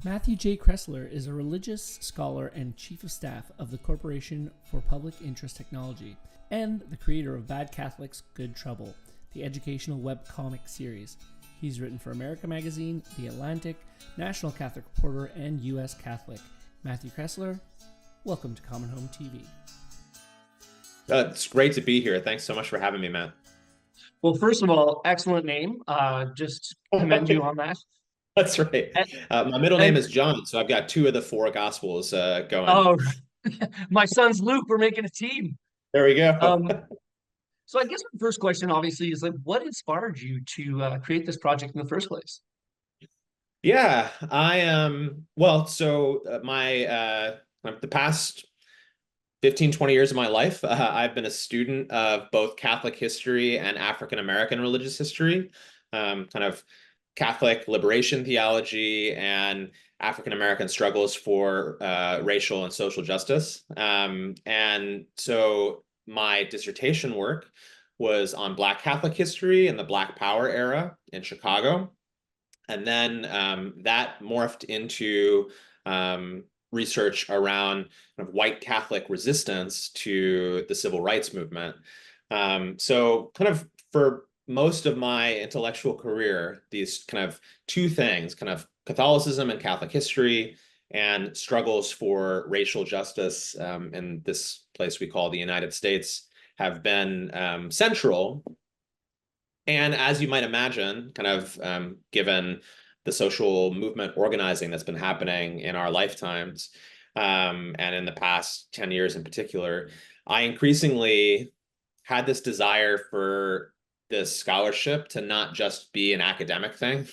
Matthew J. Cressler is a religious scholar and chief of staff of the Corporation for Public Interest Technology, and the creator of Bad Catholics, Good Trouble, the educational webcomic series. He's written for America Magazine, The Atlantic, National Catholic Reporter, and U.S. Catholic. Matthew Cressler, welcome to Common Home TV. It's great to be here. Thanks so much for having me, Matt. Well, first of all, excellent name. Just commend you on that. That's right. My middle name is John, so I've got two of the four Gospels going. Oh, my son's Luke. We're making a team. There we go. So I guess my first question, obviously, is like, what inspired you to create this project in the first place? Yeah, the past 15, 20 years of my life, I've been a student of both Catholic history and African American religious history, kind of Catholic liberation theology and African American struggles for racial and social justice. And so my dissertation work was on Black Catholic history and the Black Power era in Chicago. And then that morphed into research around kind of white Catholic resistance to the civil rights movement. So kind of for most of my intellectual career, these kind of two things, kind of Catholicism and Catholic history and struggles for racial justice in this place we call the United States, have been central. And as you might imagine, kind of given the social movement organizing that's been happening in our lifetimes, and in the past 10 years in particular, I increasingly had this desire for this scholarship to not just be an academic thing,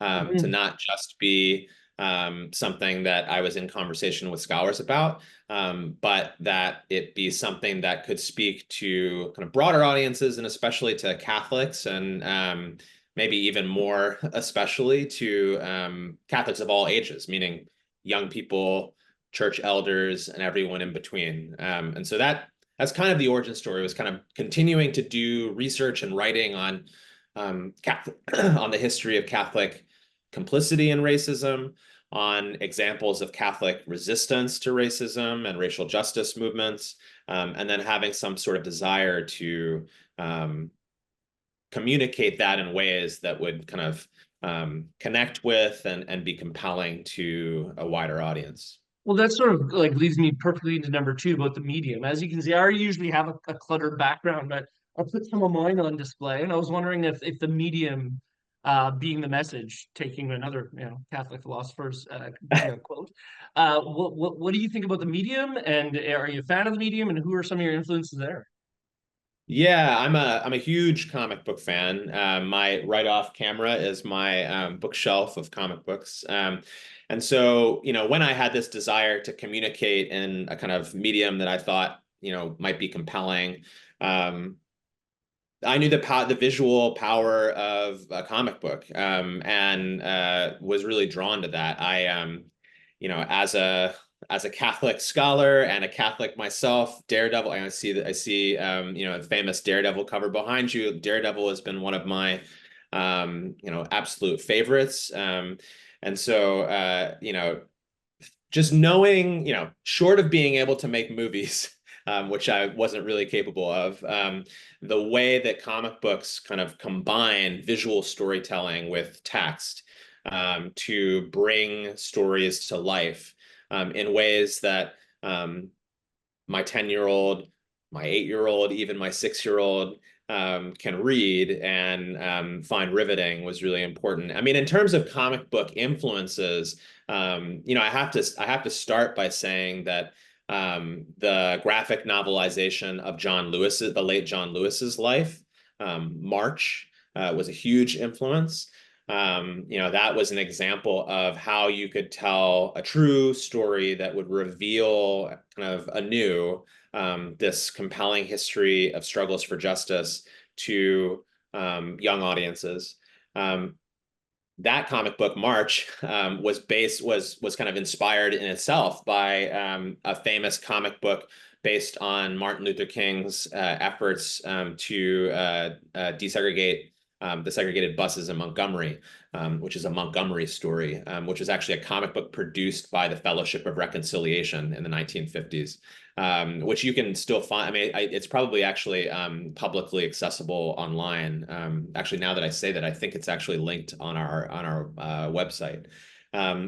to not just be something that I was in conversation with scholars about, but that it be something that could speak to kind of broader audiences and especially to Catholics and maybe even more especially to Catholics of all ages, meaning young people, church elders, and everyone in between. And so that's kind of the origin story, was kind of continuing to do research and writing on Catholic, on the history of Catholic complicity in racism, on examples of Catholic resistance to racism and racial justice movements, and then having some sort of desire to communicate that in ways that would kind of connect with and be compelling to a wider audience. Well, that sort of like leads me perfectly into number two about the medium. As you can see, I usually have a cluttered background, but I put some of mine on display, and I was wondering if the medium, being the message, taking another Catholic philosopher's quote, what do you think about the medium, and are you a fan of the medium, and who are some of your influences there? Yeah, I'm a huge comic book fan. My right off camera is my bookshelf of comic books. And so, when I had this desire to communicate in a kind of medium that I thought, might be compelling, I knew the visual power of a comic book, and was really drawn to that. As a Catholic scholar and a Catholic myself, Daredevil, I see the famous Daredevil cover behind you. Daredevil has been one of my absolute favorites. And so just knowing, short of being able to make movies, which I wasn't really capable of, the way that comic books kind of combine visual storytelling with text to bring stories to life in ways that my 10-year-old, my 8-year-old, even my 6-year-old can read and find riveting, was really important. I mean, in terms of comic book influences, I have to start by saying that the graphic novelization of the late John Lewis's life, March, was a huge influence. That was an example of how you could tell a true story that would reveal kind of anew this compelling history of struggles for justice to young audiences. That comic book, March, was kind of inspired in itself by a famous comic book based on Martin Luther King's efforts to desegregate The Segregated Buses in Montgomery, which is a Montgomery story, which is actually a comic book produced by the Fellowship of Reconciliation in the 1950s, which you can still find. I mean, it's probably actually publicly accessible online. Actually, now that I say that, I think it's actually linked on our website.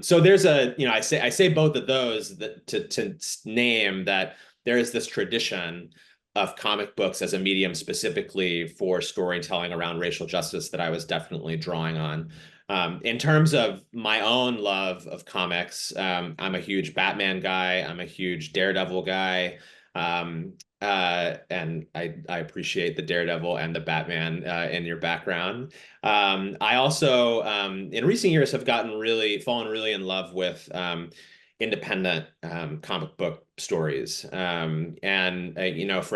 So there's I say both of those to name that there is this tradition of comic books as a medium specifically for storytelling around racial justice that I was definitely drawing on. In terms of my own love of comics, I'm a huge Batman guy. I'm a huge Daredevil guy. And I appreciate the Daredevil and the Batman in your background. I also, in recent years, have fallen really in love with independent comic book stories. For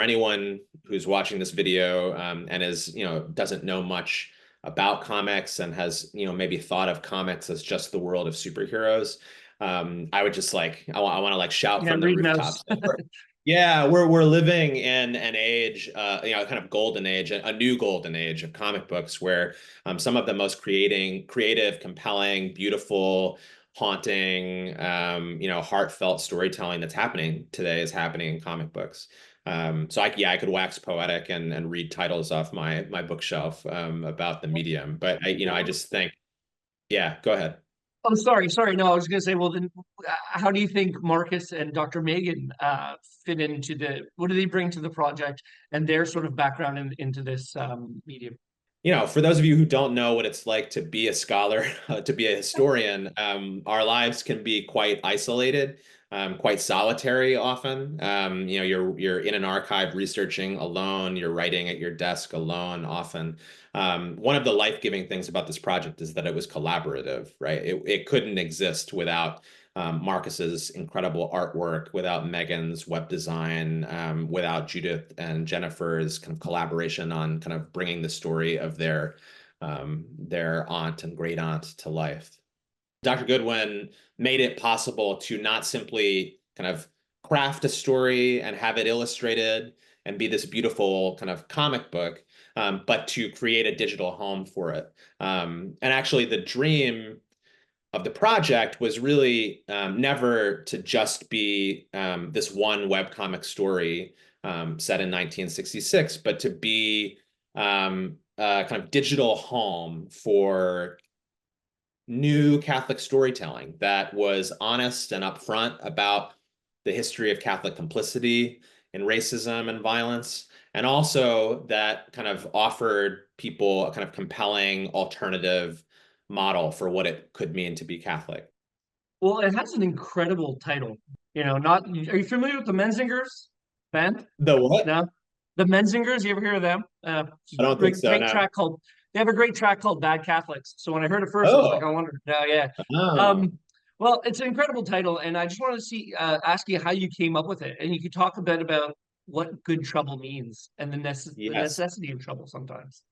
anyone who's watching this video and doesn't know much about comics and has, maybe thought of comics as just the world of superheroes, I would just I want to shout from the rooftops. Yeah, we're living in an age, kind of golden age, a new golden age of comic books where some of the most creative, compelling, beautiful, haunting, heartfelt storytelling that's happening today is happening in comic books. So I could wax poetic and read titles off my bookshelf about the medium, but I just think, yeah, go ahead. Oh, sorry. No, I was going to say, well, then, how do you think Marcus and Dr. Megan fit into what do they bring to the project and their sort of background into this medium? For those of you who don't know what it's like to be a scholar, to be a historian, our lives can be quite isolated, quite solitary often. You're in an archive researching alone, you're writing at your desk alone often. One of the life-giving things about this project is that it was collaborative, right? It couldn't exist without Marcus's incredible artwork, without Megan's web design, without Judith and Jennifer's kind of collaboration on kind of bringing the story of their aunt and great aunt to life. Dr. Goodwin made it possible to not simply kind of craft a story and have it illustrated and be this beautiful kind of comic book, but to create a digital home for it. And actually, the dream of the project was really never to just be this one webcomic story set in 1966, but to be a kind of digital home for new Catholic storytelling that was honest and upfront about the history of Catholic complicity in racism and violence, and also that kind of offered people a kind of compelling alternative model for what it could mean to be Catholic. Well, it has an incredible title. Are you familiar with the Menzingers band? The what? No, the Menzingers. You ever hear of them? I don't think so. Great No. track called. They have a great track called "Bad Catholics." So when I heard it first, I was like, I wonder. No, yeah. Oh. Well, it's an incredible title, and I just wanted to ask you how you came up with it, and you could talk a bit about what good trouble means and the necessity of trouble sometimes.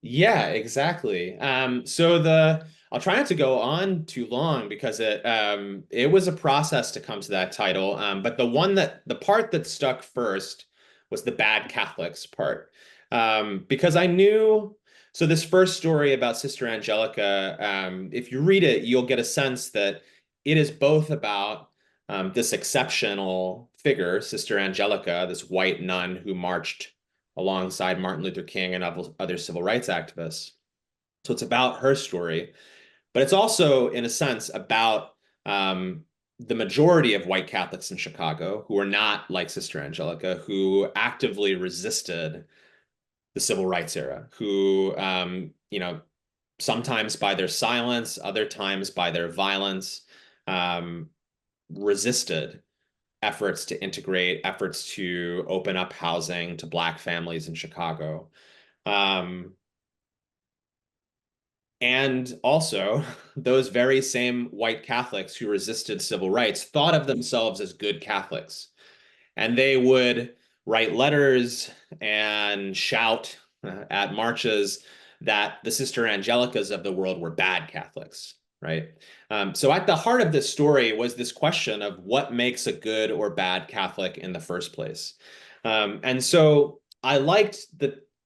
Yeah, exactly. I'll try not to go on too long because it was a process to come to that title. But the part that stuck first was the bad Catholics part. Because I knew, so this first story about Sister Angelica, if you read it, you'll get a sense that it is both about this exceptional figure, Sister Angelica, this white nun who marched alongside Martin Luther King and other civil rights activists. So it's about her story, but it's also, in a sense, about the majority of white Catholics in Chicago who are not like Sister Angelica, who actively resisted the civil rights era, who, sometimes by their silence, other times by their violence, resisted efforts to integrate, efforts to open up housing to Black families in Chicago. And also, those very same white Catholics who resisted civil rights thought of themselves as good Catholics. And they would write letters and shout at marches that the Sister Angelicas of the world were bad Catholics, right? So at the heart of this story was this question of what makes a good or bad Catholic in the first place. And so I liked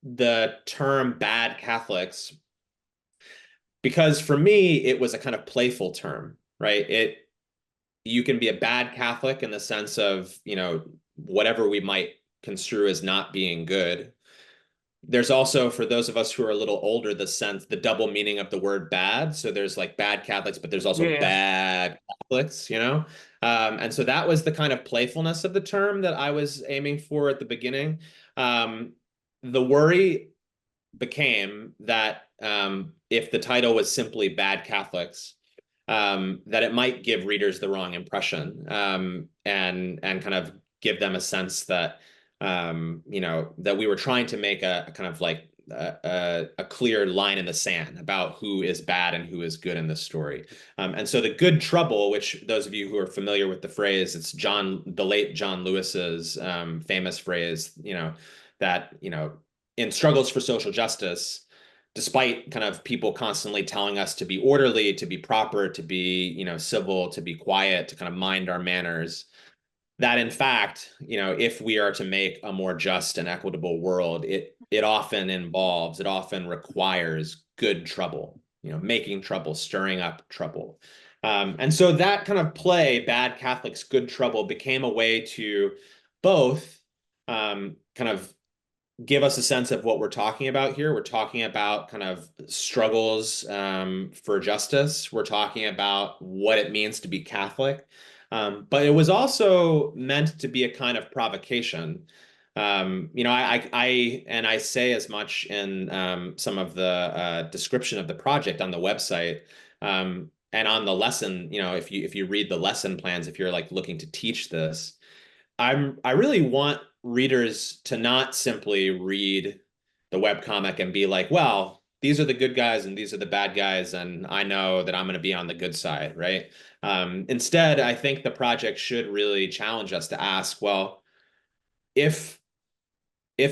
the term bad Catholics because for me, it was a kind of playful term, right? You can be a bad Catholic in the sense of, whatever we might construe as not being good. There's also, for those of us who are a little older, the double meaning of the word bad. So there's like bad Catholics, but there's also Yeah. bad Catholics, And so that was the kind of playfulness of the term that I was aiming for at the beginning. The worry became that if the title was simply Bad Catholics, that it might give readers the wrong impression, and kind of give them a sense that that we were trying to make a kind of like a clear line in the sand about who is bad and who is good in this story. And so the good trouble, which those of you who are familiar with the phrase, it's the late John Lewis's famous phrase, that, in struggles for social justice, despite kind of people constantly telling us to be orderly, to be proper, to be, civil, to be quiet, to kind of mind our manners, that in fact, if we are to make a more just and equitable world, it often requires good trouble, making trouble, stirring up trouble. And so that kind of play, Bad Catholics, Good Trouble, became a way to both kind of give us a sense of what we're talking about here. We're talking about kind of struggles for justice. We're talking about what it means to be Catholic. But it was also meant to be a kind of provocation. I say as much in some of the description of the project on the website, and on the lesson. If you read the lesson plans, if you're like looking to teach this, I really want readers to not simply read the webcomic and be like, well, these are the good guys and these are the bad guys, and I know that I'm going to be on the good side, right? Instead, I think the project should really challenge us to ask, well, if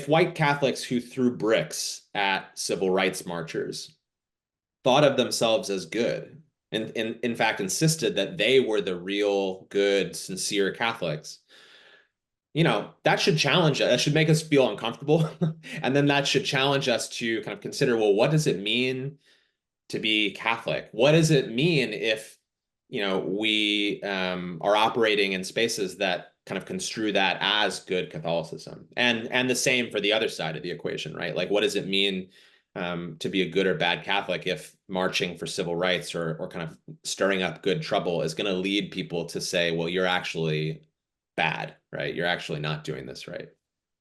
white Catholics who threw bricks at civil rights marchers thought of themselves as good, and in fact insisted that they were the real good, sincere Catholics, that should challenge us. That should make us feel uncomfortable. And then that should challenge us to kind of consider, well, what does it mean to be Catholic? What does it mean if, we are operating in spaces that kind of construe that as good Catholicism? And the same for the other side of the equation, right? Like, what does it mean to be a good or bad Catholic if marching for civil rights or kind of stirring up good trouble is going to lead people to say, well, you're actually bad, right? You're actually not doing this right.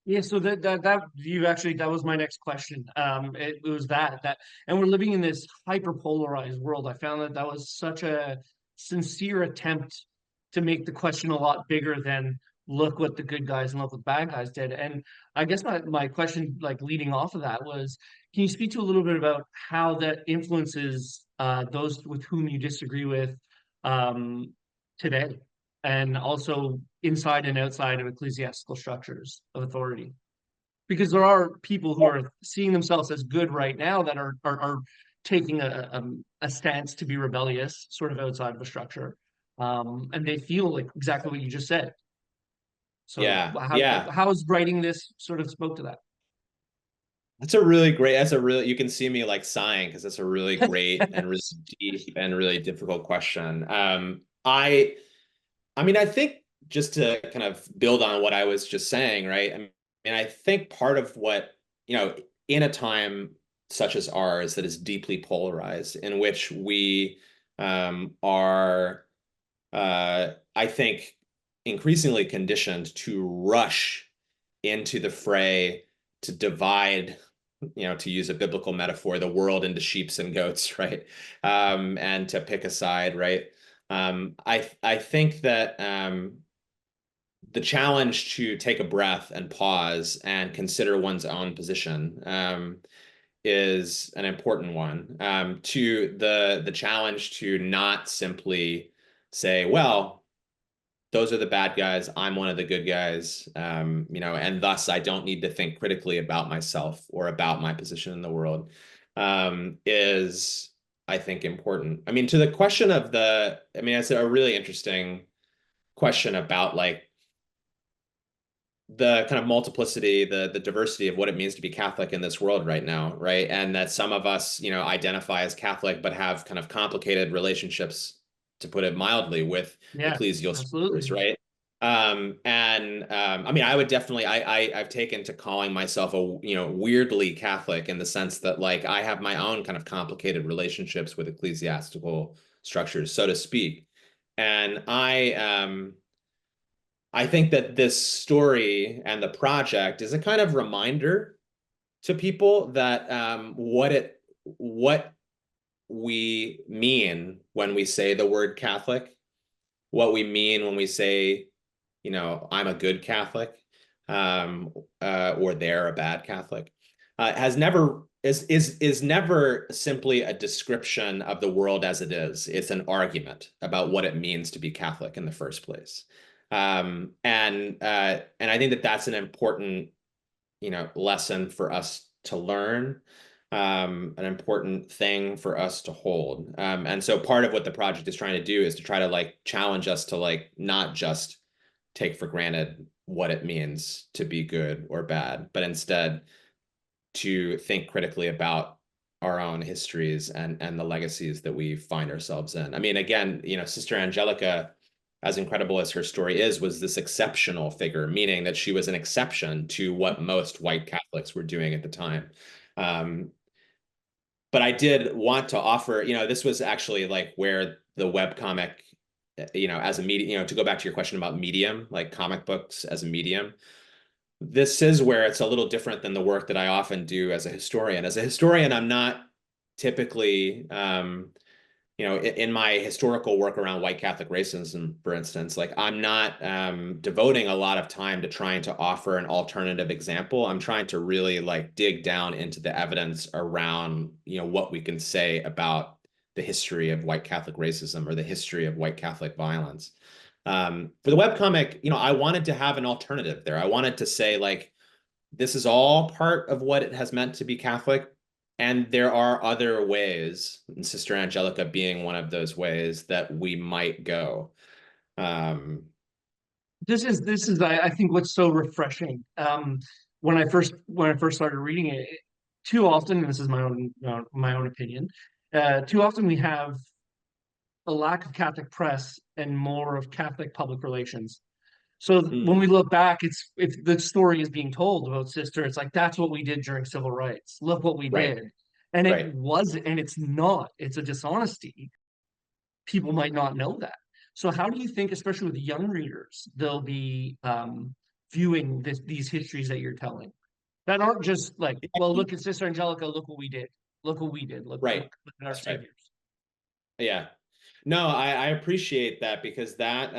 Yeah, so that was my next question. It was that, and we're living in this hyper polarized world. I found that was such a sincere attempt to make the question a lot bigger than look what the good guys and look what the bad guys did. And I guess my question, like leading off of that, was, can you speak to a little bit about how that influences those with whom you disagree with um, today? And also inside and outside of ecclesiastical structures of authority. Because there are people who are seeing themselves as good right now that are taking a stance to be rebellious, sort of outside of a structure, and they feel like exactly what you just said. So Yeah, yeah. how is writing this sort of spoke to that? You can see me like sighing because that's a really great and really deep and really difficult question. I think just to kind of build on what I was just saying, right? I think part of what, in a time such as ours that is deeply polarized, in which we are, I think, increasingly conditioned to rush into the fray to divide, to use a biblical metaphor, the world into sheeps and goats, right? And to pick a side, right? I think that the challenge to take a breath and pause and consider one's own position is an important one. To the challenge to not simply say, well, those are the bad guys, I'm one of the good guys, and thus I don't need to think critically about myself or about my position in the world, is, I think, important. To the question of it's a really interesting question about like the kind of multiplicity, the diversity of what it means to be Catholic in this world right now, right? And that some of us, you know, identify as Catholic, but have kind of complicated relationships, to put it mildly, with Yeah, ecclesial structures, absolutely. right? I mean, I would definitely, I've taken to calling myself a, you know, weirdly Catholic, in the sense that, like, I have my own kind of complicated relationships with ecclesiastical structures, so to speak. And I think that this story and the project is a kind of reminder to people that what we mean when we say the word Catholic, what we mean when we say, you know, I'm a good Catholic, or they're a bad Catholic, has never is never simply a description of the world as it is. It's an argument about what it means to be Catholic in the first place. And I think that that's an important, you know, lesson for us to learn, an important thing for us to hold. And so part of what the project is trying to do is to try to, like, challenge us to, like, not just take for granted what it means to be good or bad, but instead to think critically about our own histories and the legacies that we find ourselves in. I mean, again, you know, Sister Angelica, as incredible as her story is, was this exceptional figure, meaning that she was an exception to what most white Catholics were doing at the time. Um, but I did want to offer, you know, this was actually, like, where the webcomic, you know, as a medium, you know, to go back to your question about medium, like comic books as a medium, this is where it's a little different than the work that I often do as a historian. As a historian, I'm not typically, you know, in my historical work around white Catholic racism, for instance, like, I'm not devoting a lot of time to trying to offer an alternative example. I'm trying to really, like, dig down into the evidence around, you know, what we can say about the history of white Catholic racism or the history of white Catholic violence. For the webcomic, you know, I wanted to have an alternative there. I wanted to say, like, this is all part of what it has meant to be Catholic. And there are other ways, and Sister Angelica being one of those ways, that we might go. Um, This is I think what's so refreshing. When I first started reading it, too often, and this is my own opinion, too often we have a lack of Catholic press and more of Catholic public relations. So when mm, we look back, it's if the story is being told about Sister, it's like that's what we did during civil rights. Look what we right, did. And it right. wasn't, and it's not, it's a dishonesty. People might not know that. So how do you think, especially with young readers, they'll be viewing these histories that you're telling that aren't just like, well, look at Sister Angelica, look what we did, look what we did, Right. look at our That's right. saviors. Yeah. No, I appreciate that, because that,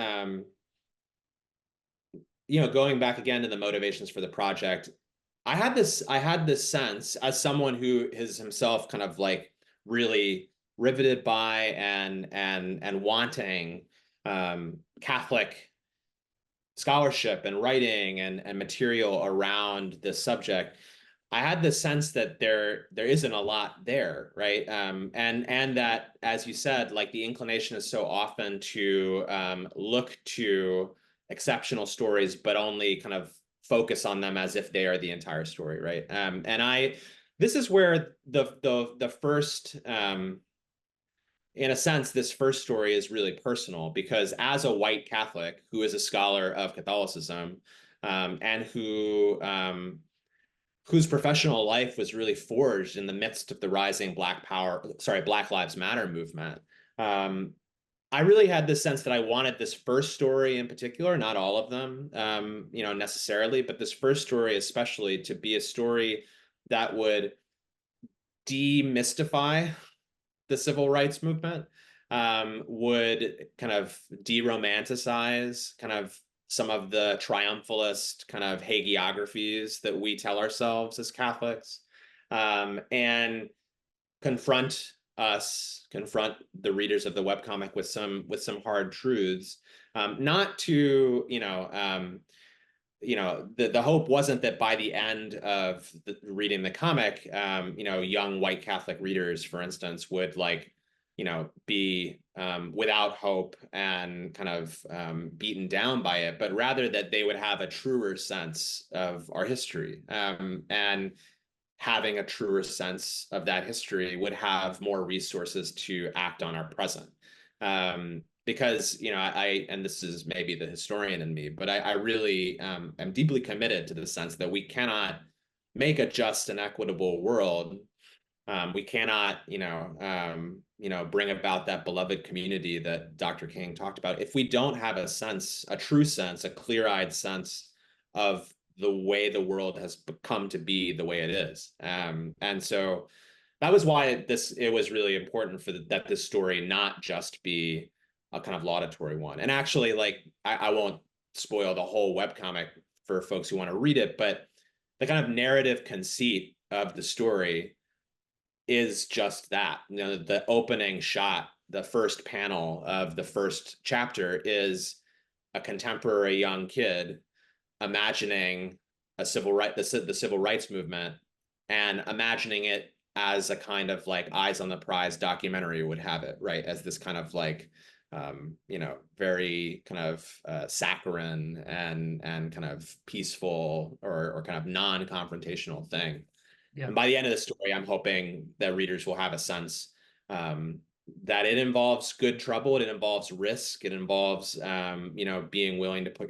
you know, going back again to the motivations for the project, I had this sense, as someone who is himself kind of, like, really riveted by and wanting Catholic scholarship and writing and material around this subject. I had the sense that there isn't a lot there, right? And that, as you said, like, the inclination is so often to look to exceptional stories, but only kind of focus on them as if they are the entire story, right? This is where the first, in a sense, this first story is really personal, because as a white Catholic who is a scholar of Catholicism, and whose professional life was really forged in the midst of the rising Black Lives Matter movement. I really had this sense that I wanted this first story in particular, not all of them, you know, necessarily, but this first story especially, to be a story that would demystify the civil rights movement, would kind of de-romanticize kind of some of the triumphalist kind of hagiographies that we tell ourselves as Catholics, and confront the readers of the webcomic with some hard truths. Not to, you know, the hope wasn't that by the end of reading the comic, you know, young white Catholic readers, for instance, would, like, be without hope and kind of beaten down by it, but rather that they would have a truer sense of our history. And having a truer sense of that history would have more resources to act on our present. Because, and this is maybe the historian in me, but I really am deeply committed to the sense that we cannot make a just and equitable world. We cannot, bring about that beloved community that Dr. King talked about if we don't have a sense, a true sense, a clear-eyed sense of the way the world has come to be the way it is. And so that was why it was really important that this story not just be a kind of laudatory one. And actually, like, I won't spoil the whole webcomic for folks who want to read it, but the kind of narrative conceit of the story is just that. The opening shot, the first panel of the first chapter is a contemporary young kid imagining the civil rights movement and imagining it as a kind of like Eyes on the Prize documentary would have it, right? As this kind of like, very kind of saccharine and kind of peaceful or kind of non-confrontational thing. Yeah. And by the end of the story, I'm hoping that readers will have a sense that it involves good trouble, it involves risk, it involves being willing to put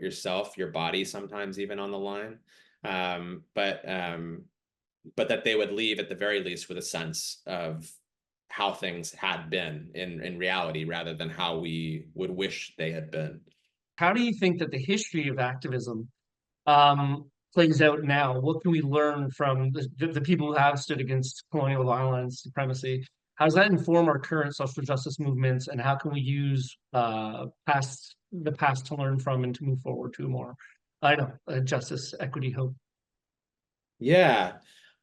your body sometimes even on the line, but that they would leave at the very least with a sense of how things had been in reality rather than how we would wish they had been. How do you think that the history of activism plays out now? What can we learn from the people who have stood against colonial violence, supremacy? How does that inform our current social justice movements, and how can we use the past to learn from and to move forward to a more, justice, equity, hope? Yeah.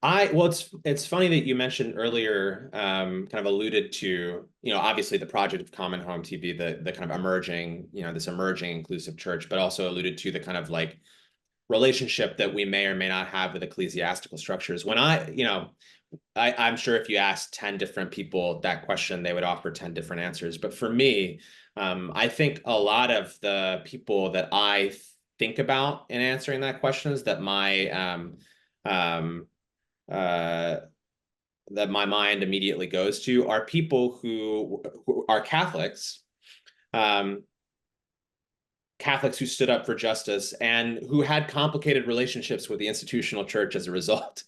Well, it's funny that you mentioned earlier, kind of alluded to, obviously the project of Common Home TV, the kind of emerging, this emerging inclusive church, but also alluded to the kind of like relationship that we may or may not have with ecclesiastical structures. When I'm sure if you asked 10 different people that question, they would offer 10 different answers. But for me, I think a lot of the people that I think about in answering that question is that that my mind immediately goes to are people who are Catholics, Catholics who stood up for justice and who had complicated relationships with the institutional church as a result.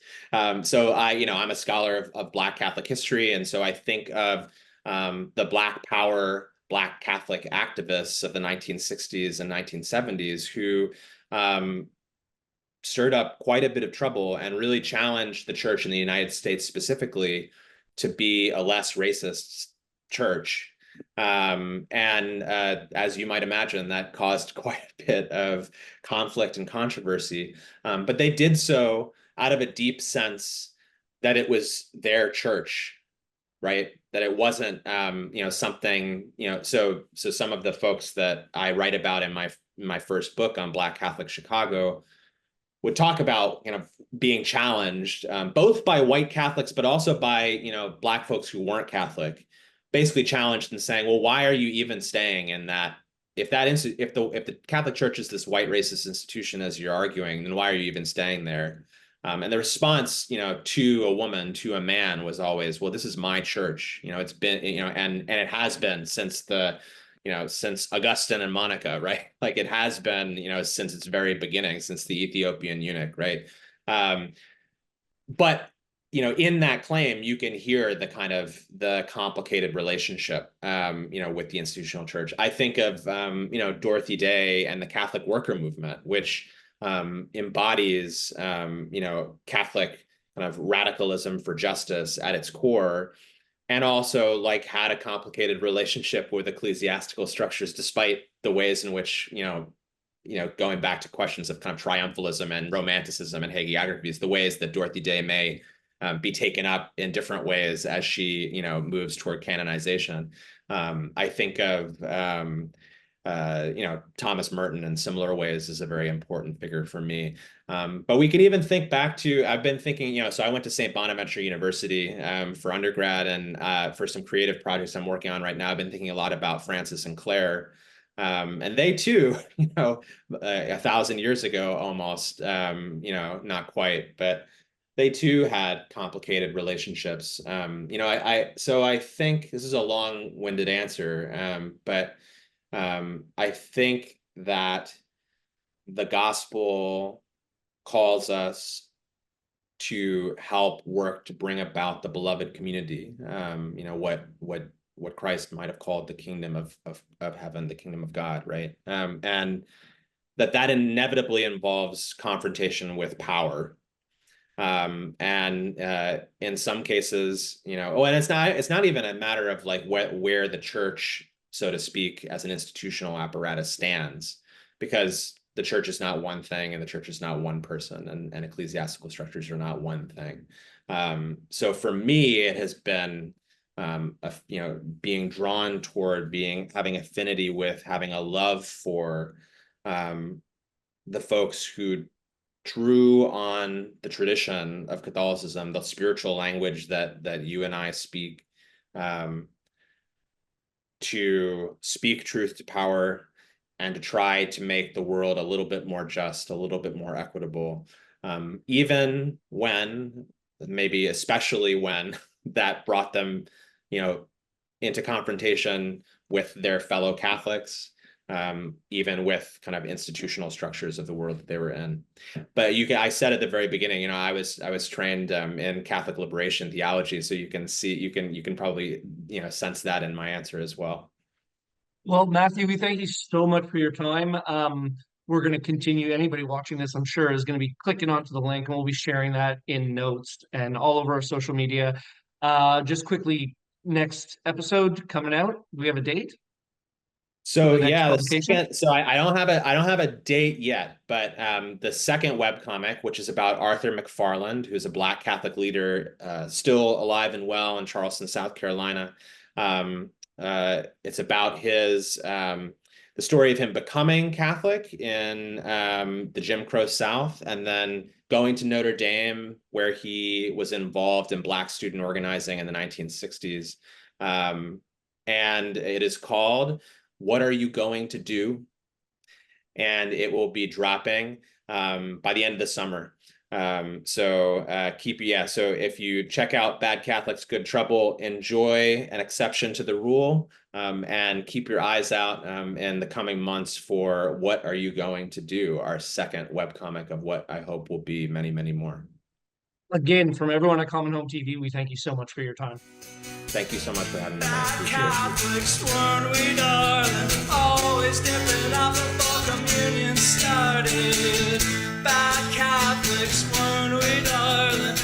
So I'm a scholar of Black Catholic history, and so I think of the Black Power, Black Catholic activists of the 1960s and 1970s who stirred up quite a bit of trouble and really challenged the church in the United States specifically to be a less racist church. As you might imagine, that caused quite a bit of conflict and controversy. But they did so out of a deep sense that it was their church, right? That it wasn't, something, so some of the folks that I write about in my first book on Black Catholic Chicago would talk about being challenged both by white Catholics, but also by Black folks who weren't Catholic, basically challenged and saying, well, why are you even staying in that? If the Catholic Church is this white racist institution, as you're arguing, then why are you even staying there? And the response, to a woman, to a man, was always, well, this is my church. It's been, and it has been since since Augustine and Monica, right? Like it has been, since its very beginning, since the Ethiopian eunuch, right? But in that claim, you can hear the complicated relationship, with the institutional church. I think of, Dorothy Day and the Catholic worker movement, which embodies, Catholic kind of radicalism for justice at its core, and also like had a complicated relationship with ecclesiastical structures, despite the ways in which, going back to questions of kind of triumphalism and romanticism and hagiographies, the ways that Dorothy Day may be taken up in different ways as she, moves toward canonization. I think of Thomas Merton in similar ways is a very important figure for me. But we could even think back to, I've been thinking, so I went to St. Bonaventure University for undergrad, and for some creative projects I'm working on right now, I've been thinking a lot about Francis and Clare. And they too, 1,000 years ago almost, not quite, but they too had complicated relationships. So I think this is a long-winded answer, but I think that the gospel calls us to help work to bring about the beloved community. What Christ might have called the kingdom of heaven, the kingdom of God, right? And that inevitably involves confrontation with power. In some cases, and it's not even a matter of like where the church, so to speak, as an institutional apparatus stands, because the church is not one thing and the church is not one person, and ecclesiastical structures are not one thing. So for me, it has been being drawn toward having affinity with, having a love for the folks who drew on the tradition of Catholicism, the spiritual language that you and I speak, to speak truth to power and to try to make the world a little bit more just, a little bit more equitable, even when, maybe especially when, that brought them, into confrontation with their fellow Catholics, even with kind of institutional structures of the world that they were in. But I said at the very beginning, I was trained in Catholic liberation theology, so you can probably sense that in my answer as well. Well, Matthew, we thank you so much for your time. We're going to continue. Anybody watching this, I'm sure, is going to be clicking onto the link, and we'll be sharing that in notes and all over our social media. Just quickly, next episode coming out. Do we have a date? So yeah, the second. So I don't have a date yet, but the second webcomic, which is about Arthur McFarland, who's a Black Catholic leader, still alive and well in Charleston, South Carolina. It's about the story of him becoming Catholic in the Jim Crow South, and then going to Notre Dame, where he was involved in Black student organizing in the 1960s. And it is called "What Are You Going to Do?" And it will be dropping by the end of the summer. So if you check out Bad Catholics, Good Trouble, enjoy an exception to the rule, and keep your eyes out in the coming months for What Are You Going to Do?, our second webcomic of what I hope will be many, many more. Again, from everyone at Common Home TV, we thank you so much for your time. Thank you so much for having me. Bad Catholics, weren't we, darling? Always dipping out before communion started. Bad Catholics, weren't we, darling?